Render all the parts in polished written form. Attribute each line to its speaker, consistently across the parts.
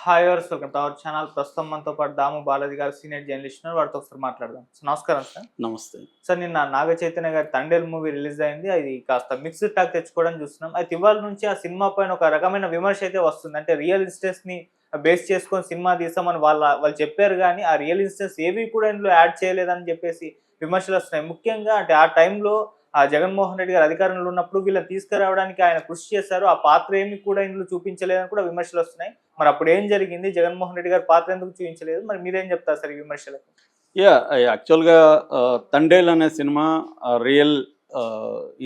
Speaker 1: Hi viewers welcome to our channel. ప్రస్తుతం మనతో పాటు దాము బాలాజీ గారు సీనియర్ జర్నలిస్ట్ ఉన్నారు. వారితో ఒకసారి మాట్లాడదాం. సో, నమస్కారం సార్.
Speaker 2: నమస్తే.
Speaker 1: సార్, నిన్న నాగ చైతన్య గారి 'తండేల్' మూవీ రిలీజ్ అయింది. అది కాస్త మిక్స్డ్ టాక్ తెచ్చుకోవడం చూస్తున్నాం. అయితే ఇవాళ నుంచి ఆ సినిమా పైన ఒక రకమైన విమర్శ అయితే వస్తుంది. అంటే రియల్ ఇన్సిడెంట్స్‌ని బేస్ చేసుకొని సినిమా తీసామని వాళ్ళు చెప్పారు గానీ, ఆ రియల్ ఇన్సిడెంట్స్ ఏవి కూడా ఇందులో యాడ్ చేయలేదని చెప్పేసి విమర్శలు వస్తున్నాయి. ముఖ్యంగా అంటే ఆ టైంలో జగన్మోహన్ రెడ్డి గారు అధికారంలో ఉన్నప్పుడు వీళ్ళని తీసుకురావడానికి ఆయన కృషి చేశారు. ఆ పాత్ర ఏమి కూడా ఇందులో చూపించలేదని కూడా విమర్శలు వస్తున్నాయి. మరి అప్పుడు ఏం జరిగింది? జగన్మోహన్ రెడ్డి గారి పాత్ర ఎందుకు చూపించలేదు? మరి మీరేం చెప్తారు సార్ ఈ విమర్శలకు?
Speaker 2: యాక్చువల్‌గా 'తండేల్' అనే సినిమా రియల్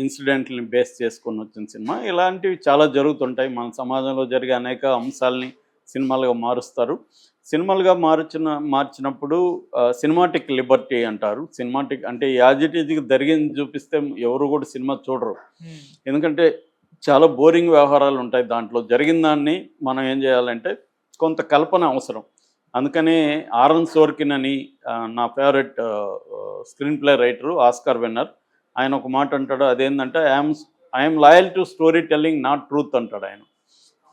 Speaker 2: ఇన్సిడెంట్‌లని బేస్ చేసుకొని వచ్చిన సినిమా. ఇలాంటివి చాలా జరుగుతుంటాయి. మన సమాజంలో జరిగే అనేక అంశాలని సినిమాలుగా మారుస్తారు. సినిమాలుగా మార్చినప్పుడు సినిమాటిక్ లిబర్టీ అంటారు. సినిమాటిక్ అంటే యాజ్ ఇట్ ఈజ్‌గా జరిగింది చూపిస్తే ఎవరు కూడా సినిమా చూడరు. ఎందుకంటే చాలా బోరింగ్ వ్యవహారాలు ఉంటాయి దాంట్లో. జరిగిన దాన్ని మనం ఏం చేయాలంటే కొంత కల్పన అవసరం. అందుకని ఆరన్ సోర్కిన్ అని నా favourite screen play writer, Oscar winner, ఆయన ఒక మాట అంటాడు. అదేంటంటే I'm loyal to story telling not truth అంటాడు ఆయన.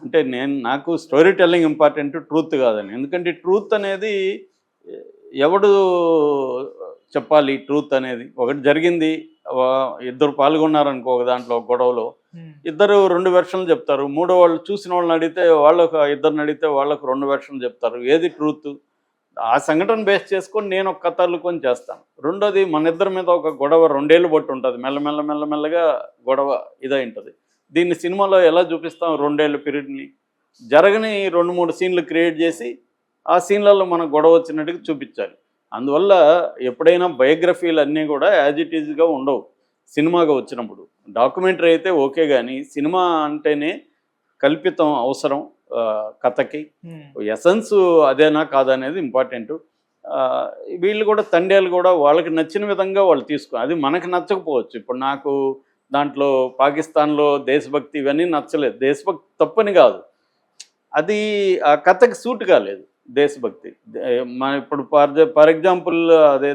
Speaker 2: అంటే నాకు స్టోరీ టెల్లింగ్ ఇంపార్టెంట్, ట్రూత్ కాదని. ఎందుకంటే ట్రూత్ అనేది ఎవడు చెప్పాలి? ట్రూత్ అనేది ఒకటి జరిగింది, ఇద్దరు పాల్గొన్నారనుకో ఒక దాంట్లో గొడవలో, ఇద్దరు 2 వెర్షన్లు చెప్తారు. మూడో వాళ్ళు చూసిన వాళ్ళని అడిగితే ఇద్దరిని అడిగితే వాళ్ళకు 2 వెర్షన్లు చెప్తారు. ఏది ట్రూత్? ఆ సంఘటన బేస్ చేసుకొని నేను ఒక కథ అల్లుకొని చేస్తాను. రెండోది, మన ఇద్దరి మీద ఒక గొడవ 2 ఏళ్ళు బట్టి ఉంటుంది. మెల్లమెల్లగా గొడవ ఇదై ఉంటుంది. దీన్ని సినిమాలో ఎలా చూపిస్తాం? 2 ఏళ్ళ పీరియడ్ని జరగని 2-3 సీన్లు క్రియేట్ చేసి ఆ సీన్లలో మనం గొడవ వచ్చినట్టుగా చూపించాలి. అందువల్ల ఎప్పుడైనా బయోగ్రఫీలు అన్నీ కూడా యాజ్ ఇట్ ఈజ్గా ఉండవు సినిమాగా వచ్చినప్పుడు. డాక్యుమెంటరీ అయితే ఓకే, కానీ సినిమా అంటేనే కల్పితం అవసరం కథకి. ఎసెన్స్ అదేనా కాదనేది ఇంపార్టెంట్. వీళ్ళు కూడా తండేలు కూడా వాళ్ళకి నచ్చిన విధంగా వాళ్ళు అది మనకు నచ్చకపోవచ్చు. ఇప్పుడు నాకు దాంట్లో పాకిస్తాన్లో దేశభక్తి ఇవన్నీ నచ్చలేదు. దేశభక్తి తప్పని కాదు, అది ఆ కథకి సూట్ కాలేదు దేశభక్తి. మన ఇప్పుడు ఫర్ ఎగ్జాంపుల్ అదే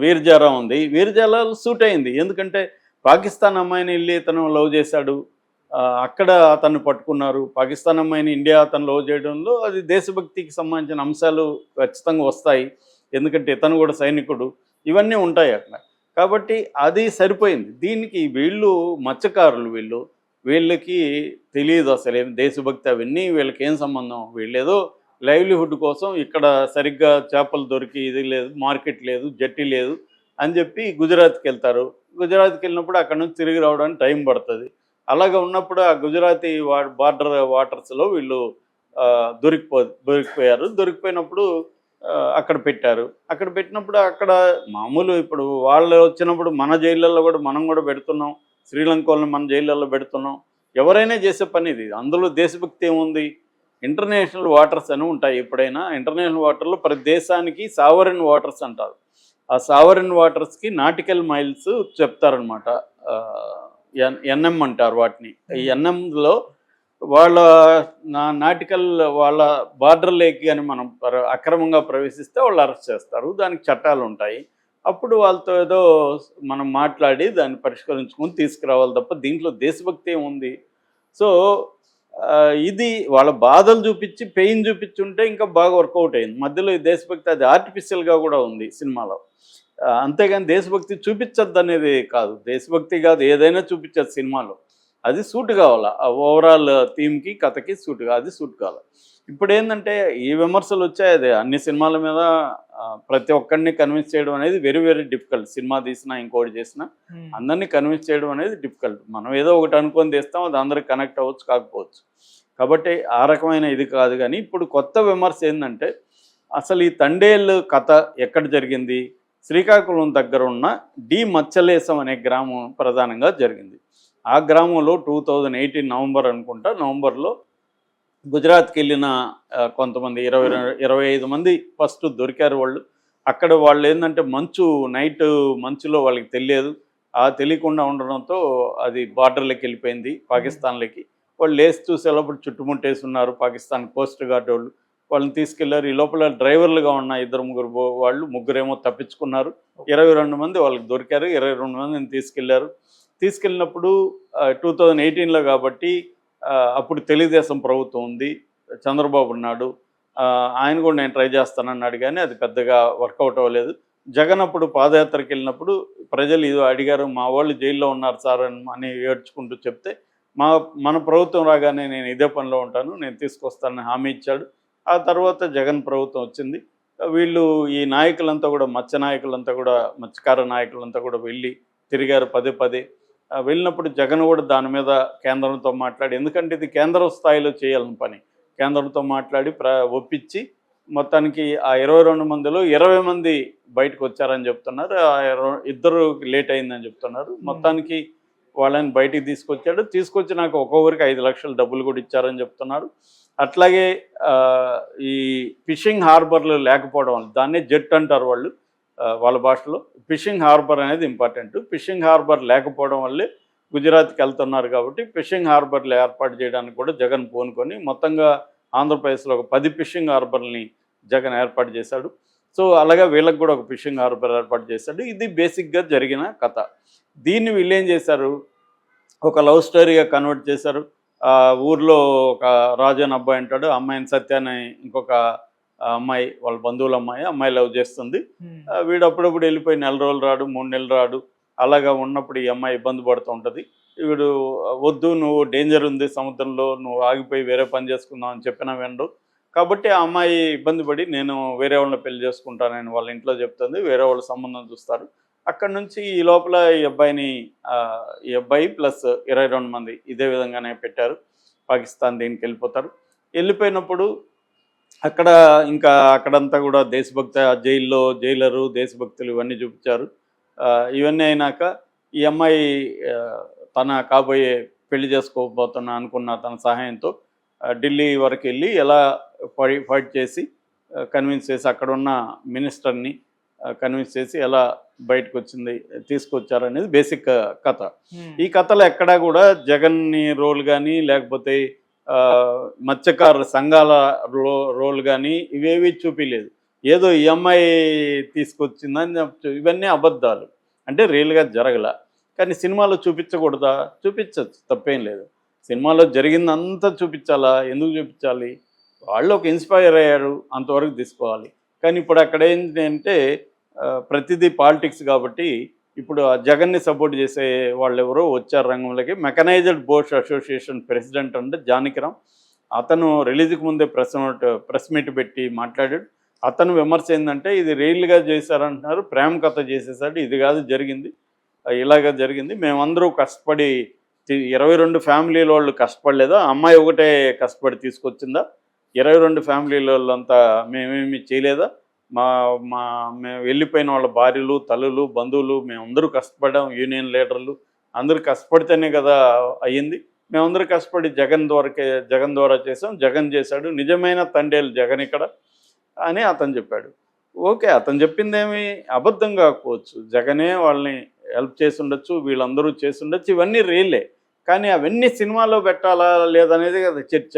Speaker 2: వీర్జారా ఉంది. వీర్జారా సూట్ అయింది, ఎందుకంటే పాకిస్తాన్ అమ్మాయిని వెళ్ళి ఇతను లవ్ చేశాడు, అక్కడ అతన్ని పట్టుకున్నారు. పాకిస్తాన్ అమ్మాయిని ఇండియా అతను లవ్ చేయడంలో అది దేశభక్తికి సంబంధించిన అంశాలు ఖచ్చితంగా వస్తాయి. ఎందుకంటే ఇతను కూడా సైనికుడు, ఇవన్నీ ఉంటాయి అక్కడ. కాబట్టి అది సరిపోయింది. దీనికి వీళ్ళు మత్స్యకారులు, వీళ్ళకి తెలియదు అసలు ఏం దేశభక్తి అవన్నీ. వీళ్ళకి ఏం సంబంధం? వీళ్ళేదో లైవ్లీహుడ్ కోసం ఇక్కడ సరిగ్గా చేపలు దొరికి ఇది లేదు, మార్కెట్ లేదు, జట్టి లేదు అని చెప్పి గుజరాత్కి వెళ్తారు. గుజరాత్కి వెళ్ళినప్పుడు అక్కడ నుంచి తిరిగి రావడానికి టైం పడుతుంది. అలాగ ఉన్నప్పుడు ఆ గుజరాతీ బార్డర్ వాటర్స్లో వీళ్ళు దొరికిపోయారు. దొరికిపోయినప్పుడు అక్కడ పెట్టారు. అక్కడ పెట్టినప్పుడు అక్కడ మామూలు ఇప్పుడు వాళ్ళు వచ్చినప్పుడు మన జైళ్ళల్లో కూడా మనం కూడా పెడుతున్నాం. శ్రీలంక వాళ్ళని మన జైళ్ళల్లో పెడుతున్నాం. ఎవరైనా చేసే పని ఇది. అందులో దేశభక్తి ఏముంది? ఇంటర్నేషనల్ వాటర్స్ అని ఉంటాయి. ఎప్పుడైనా ఇంటర్నేషనల్ వాటర్లో ప్రతి దేశానికి సావరిన్ వాటర్స్ అంటారు. ఆ సావరిన్ వాటర్స్కి నాటికల్ మైల్స్ చెప్తారనమాట. ఎన్ఎం అంటారు వాటిని. ఈ ఎన్ఎంలో వాళ్ళ నాటికల్ వాళ్ళ బార్డర్లోకి కానీ మనం అక్రమంగా ప్రవేశిస్తే వాళ్ళు అరెస్ట్ చేస్తారు. దానికి చట్టాలు ఉంటాయి. అప్పుడు వాళ్ళతో ఏదో మనం మాట్లాడి దాన్ని పరిష్కరించుకొని తీసుకురావాలి తప్ప దీంట్లో దేశభక్తి ఏముంది? సో ఇది వాళ్ళ బాధలు చూపించి, పెయిన్ చూపించుంటే ఇంకా బాగా వర్కౌట్ అయింది. మధ్యలో ఈ దేశభక్తి అది ఆర్టిఫిషియల్గా కూడా ఉంది సినిమాలో. అంతేగాని దేశభక్తి చూపించద్దు అనేది కాదు. దేశభక్తి కాదు, ఏదైనా చూపించదు సినిమాలో. అది సూట్ కావాలా, ఆ ఓవరాల్ థీమ్కి, కథకి సూట్ కాదు, అది సూట్ కావాలి. ఇప్పుడు ఏంటంటే ఈ విమర్శలు వచ్చాయి, అదే అన్ని సినిమాల మీద ప్రతి ఒక్కరిని కన్విన్స్ చేయడం అనేది వెరీ వెరీ డిఫికల్ట్. సినిమా తీసినా ఇంకోటి చేసినా అందరినీ కన్విన్స్ చేయడం అనేది డిఫికల్ట్. మనం ఏదో ఒకటి అనుకొని తీస్తాం, అది అందరికి కనెక్ట్ అవ్వచ్చు, కాకపోవచ్చు. కాబట్టి ఆ రకమైన ఇది కాదు. కానీ ఇప్పుడు కొత్త విమర్శ ఏంటంటే అసలు ఈ తండేలు కథ ఎక్కడ జరిగింది? శ్రీకాకుళం దగ్గర ఉన్న డి మచ్చలేశం అనే గ్రామం ప్రధానంగా జరిగింది. ఆ గ్రామంలో 2018 నవంబర్ అనుకుంటా, నవంబర్లో గుజరాత్కి వెళ్ళిన కొంతమంది 25 మంది ఫస్ట్ దొరికారు. అక్కడ వాళ్ళు ఏంటంటే నైట్ మంచులో వాళ్ళకి తెలియదు. తెలియకుండా ఉండడంతో అది బార్డర్లోకి వెళ్ళిపోయింది, పాకిస్తాన్లోకి. వాళ్ళు లేచి చూసేటప్పుడు చుట్టుముట్టేసి ఉన్నారు పాకిస్తాన్ కోస్ట్ గార్డ్ వాళ్ళు. వాళ్ళని తీసుకెళ్లారు. ఈ లోపల డ్రైవర్లుగా ఉన్న 2-3 వాళ్ళు, ముగ్గురేమో తప్పించుకున్నారు. 22 మంది వాళ్ళకి దొరికారు. 22 మందిని తీసుకెళ్ళినప్పుడు 2018లో కాబట్టి అప్పుడు తెలుగుదేశం ప్రభుత్వం ఉంది, చంద్రబాబు ఉన్నాడు. ఆయన కూడా నేను ట్రై చేస్తానన్నాడు, కానీ అది పెద్దగా వర్కౌట్ అవ్వలేదు. జగన్ అప్పుడు పాదయాత్రకి వెళ్ళినప్పుడు ప్రజలు ఇది అడిగారు, మా వాళ్ళు జైల్లో ఉన్నారు సార్ అని ఏడ్చుకుంటూ చెప్తే, మన ప్రభుత్వం రాగానే నేను ఇదే పనిలో ఉంటాను, నేను తీసుకొస్తానని హామీ ఇచ్చాడు. ఆ తర్వాత జగన్ ప్రభుత్వం వచ్చింది. వీళ్ళు ఈ నాయకులంతా కూడా మత్స్యకార నాయకులంతా కూడా వెళ్ళి తిరిగారు పదే పదే. వెళ్ళినప్పుడు జగన్ కూడా దాని మీద కేంద్రంతో మాట్లాడి, ఎందుకంటే ఇది కేంద్ర స్థాయిలో చేయాలని పని, కేంద్రంతో మాట్లాడి ఒప్పించి మొత్తానికి ఆ 22 మందిలో 20 మంది బయటకు వచ్చారని చెప్తున్నారు. ఇద్దరు లేట్ అయిందని చెప్తున్నారు. మొత్తానికి వాళ్ళని బయటికి తీసుకొచ్చి నాకు ఒక్కొక్కరికి 5 లక్షలు డబ్బులు కూడా ఇచ్చారని చెప్తున్నారు. అట్లాగే ఈ ఫిషింగ్ హార్బర్లు లేకపోవడం వల్ల, దాన్నే జెట్ అంటారు వాళ్ళు వాళ్ళ భాషలో. ఫిషింగ్ హార్బర్ అనేది ఇంపార్టెంట్. ఫిషింగ్ హార్బర్ లేకపోవడం వల్లే గుజరాత్కి వెళ్తున్నారు. కాబట్టి ఫిషింగ్ హార్బర్లు ఏర్పాటు చేయడానికి కూడా జగన్ పూనుకొని మొత్తంగా ఆంధ్రప్రదేశ్లో ఒక 10 ఫిషింగ్ హార్బర్ని జగన్ ఏర్పాటు చేశాడు. సో అలాగే వీళ్ళకి కూడా ఒక ఫిషింగ్ హార్బర్ ఏర్పాటు చేశాడు. ఇది బేసిక్గా జరిగిన కథ. దీన్ని వీళ్ళు ఏం చేశారు, ఒక లవ్ స్టోరీగా కన్వర్ట్ చేశారు. ఊర్లో ఒక రాజు అని అబ్బాయి అంటాడు, అమ్మాయిని సత్య అని ఇంకొక అమ్మాయి, వాళ్ళ బంధువుల అమ్మాయి లవ్ చేస్తుంది. వీడు అప్పుడప్పుడు వెళ్ళిపోయి 4 రోజులు రాడు, 3 నెలలు రాడు. అలాగా ఉన్నప్పుడు ఈ అమ్మాయి ఇబ్బంది పడుతూ ఉంటుంది. వీడు వద్దు, నువ్వు డేంజర్ ఉంది సముద్రంలో, నువ్వు ఆగిపోయి వేరే పని చేసుకుందాం అని చెప్పినా వినడు. కాబట్టి ఆ అమ్మాయి ఇబ్బంది పడి నేను వేరే వాళ్ళని పెళ్లి చేసుకుంటానని వాళ్ళ ఇంట్లో చెప్తుంది. వేరే వాళ్ళ సంబంధం చూస్తారు. అక్కడి నుంచి ఈ లోపల ఈ అబ్బాయి ప్లస్ 22 మంది ఇదే విధంగానే పెట్టారు. పాకిస్తాన్ దీనికి వెళ్ళిపోతారు. వెళ్ళిపోయినప్పుడు అక్కడంతా కూడా దేశభక్తి, జైలరు, దేశభక్తులు ఇవన్నీ చూపించారు. ఇవన్నీ అయినాక ఈ అమ్మాయి తన కాబోయే పెళ్లి చేసుకోబోతున్నా అనుకున్న తన సహాయంతో ఢిల్లీ వరకు వెళ్ళి ఎలా ఫైట్ చేసి కన్విన్స్ చేసి అక్కడున్న మినిస్టర్ని కన్విన్స్ చేసి ఎలా బయటకు తీసుకొచ్చారనేది బేసిక్ కథ. ఈ కథలో ఎక్కడా కూడా జగన్ని రోల్ కానీ లేకపోతే మత్స్యకారుల సంఘాల రోల్ కానీ ఇవేవి చూపించలేదు. ఏదో ఈ అమ్మాయి తీసుకొచ్చిందని ఇవన్నీ అబద్ధాలు, అంటే రియల్గా జరగల. కానీ సినిమాలో చూపించకూడదా? చూపించచ్చు, తప్పేం లేదు. సినిమాలో జరిగిందంతా చూపించాలా? ఎందుకు చూపించాలి? వాళ్ళు ఒక ఇన్స్పైర్ అయ్యారు, అంతవరకు తీసుకోవాలి. కానీ ఇప్పుడు అక్కడ ఏంటంటే ప్రతిదీ పాలిటిక్స్ కాబట్టి ఇప్పుడు ఆ జగన్ని సపోర్ట్ చేసే వాళ్ళు ఎవరో వచ్చారు రంగంలోకి. మెకనైజ్డ్ బోట్స్ అసోసియేషన్ ప్రెసిడెంట్ అంటే జానకిరామ్, అతను రిలీజ్కి ముందే ప్రెస్ మీట్ పెట్టి మాట్లాడాడు. అతను విమర్శ ఏంటంటే ఇది రియల్గా చేశారంటున్నారు, ప్రేమ కథ చేసేసాడు, ఇది కాదు జరిగింది, ఇలాగ జరిగింది. మేమందరూ కష్టపడి 22 ఫ్యామిలీల వాళ్ళు కష్టపడలేదా? అమ్మాయి ఒకటే కష్టపడి తీసుకొచ్చిందా? 22 ఫ్యామిలీల వాళ్ళంతా మేమేమి చేయలేదా? మేము వెళ్ళిపోయిన వాళ్ళ భార్యలు, తల్లులు, బంధువులు మేమందరూ కష్టపడ్డాం, యూనియన్ లీడర్లు అందరూ కష్టపడితేనే కదా అయ్యింది. మేమందరూ కష్టపడి జగన్ ద్వారా చేసాం, జగన్ చేశాడు, నిజమైన తండేలు జగన్ ఇక్కడ అని అతను చెప్పాడు. ఓకే, అతను చెప్పిందేమి అబద్ధం కాకపోవచ్చు, జగనే వాళ్ళని హెల్ప్ చేసి ఉండొచ్చు, వీళ్ళందరూ చేసి ఉండొచ్చు, ఇవన్నీ రియలే. కానీ అవన్నీ సినిమాలో పెట్టాలా లేదనేది కదా చర్చ.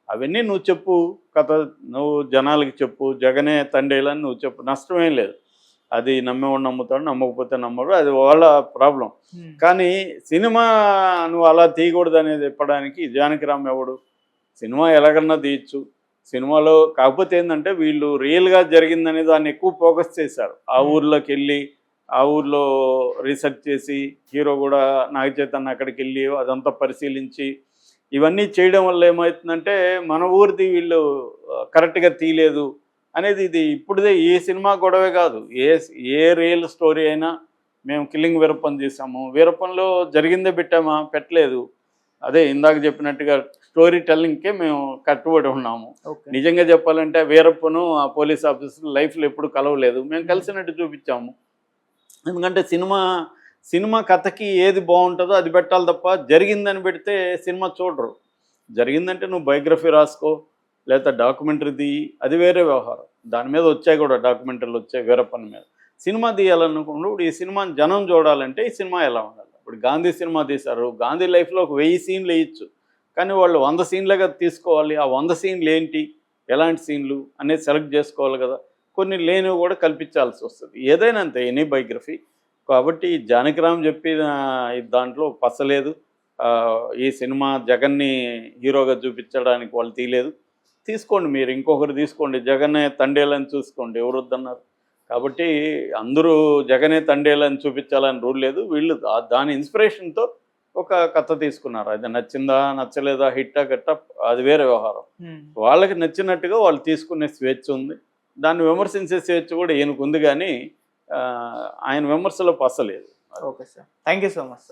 Speaker 2: అవన్నీ నువ్వు చెప్పు, కథ నువ్వు జనాలకి చెప్పు, జగనే తండేలని నువ్వు చెప్పు, నష్టమేం లేదు. అది నమ్మేవాడు నమ్ముతాడు, నమ్మకపోతే నమ్మడు, అది వాళ్ళ ప్రాబ్లం. కానీ సినిమా నువ్వు అలా తీయకూడదు అనేది చెప్పడానికి జానకిరామ్ ఎవడు? సినిమా ఎలాగన్నా తీయచ్చు సినిమాలో. కాకపోతే ఏంటంటే వీళ్ళు రియల్గా జరిగిందనే దాన్ని ఎక్కువ ఫోకస్ చేశారు. ఆ ఊర్లోకి వెళ్ళి ఆ ఊర్లో రీసెర్చ్ చేసి, హీరో కూడా నాగచైతన్య అక్కడికి వెళ్ళి అదంతా పరిశీలించి ఇవన్నీ చేయడం వల్ల ఏమవుతుందంటే మన ఊరిది వీళ్ళు కరెక్ట్గా తీయలేదు అనేది. ఇది ఇప్పుడుదే ఈ సినిమా గొడవే కాదు, ఏ రియల్ స్టోరీ అయినా. మేము కిల్లింగ్ వీరప్పన్ తీసాము, వీరప్పన్లో జరిగిందే పెట్టామా? పెట్టలేదు. అదే ఇందాక చెప్పినట్టుగా స్టోరీ టెల్లింగ్కే మేము కట్టుబడి ఉన్నాము. నిజంగా చెప్పాలంటే వీరప్పను ఆ పోలీస్ ఆఫీసర్ లైఫ్లో ఎప్పుడు కలవలేదు, మేము కలిసినట్టు చూపించాము. ఎందుకంటే సినిమా కథకి ఏది బాగుంటుందో అది పెట్టాలి తప్ప జరిగిందని పెడితే సినిమా చూడరు. జరిగిందంటే నువ్వు బయోగ్రఫీ రాసుకో, లేదా డాక్యుమెంటరీ తీయి, అది వేరే వ్యవహారం. దాని మీద వచ్చాయి కూడా డాక్యుమెంటరీలు వచ్చాయి వీరప్పన్ మీద. సినిమా తీయాలనుకున్నప్పుడు ఈ సినిమాని జనం చూడాలంటే ఈ సినిమా ఎలా ఉండాలి? ఇప్పుడు గాంధీ సినిమా తీశారు, గాంధీ లైఫ్లో ఒక 1000 సీన్లు వేయచ్చు, కానీ వాళ్ళు 100 సీన్లుగా తీసుకోవాలి. ఆ 100 సీన్లు ఏంటి, ఎలాంటి సీన్లు అనేది సెలెక్ట్ చేసుకోవాలి కదా. కొన్ని లేనివి కూడా కల్పించాల్సి వస్తుంది. ఏదైనా అంతే, ఎనీ బయోగ్రఫీ. కాబట్టి జానకిరామ్ చెప్పిన దాంట్లో పసలేదు. ఈ సినిమా జగన్ని హీరోగా చూపించడానికి వాళ్ళు తీయలేదు. తీసుకోండి, మీరు ఇంకొకరు తీసుకోండి, జగనే తండేలని చూసుకోండి, ఎవరు వద్దన్నారు. కాబట్టి అందరూ జగనే తండేలని చూపించాలని రూల్ లేదు. వీళ్ళు దాని ఇన్స్పిరేషన్తో ఒక కథ తీసుకున్నారు. అది నచ్చిందా నచ్చలేదా, హిట్టా గట్టా అది వేరే వ్యవహారం. వాళ్ళకి నచ్చినట్టుగా వాళ్ళు తీసుకునే స్వేచ్ఛ ఉంది, దాన్ని విమర్శించే స్వేచ్ఛ కూడా ఈయనకు ఉంది. కానీ ఆయన విమర్శలో పసలేదు.
Speaker 1: Okay sir, thank you so much sir.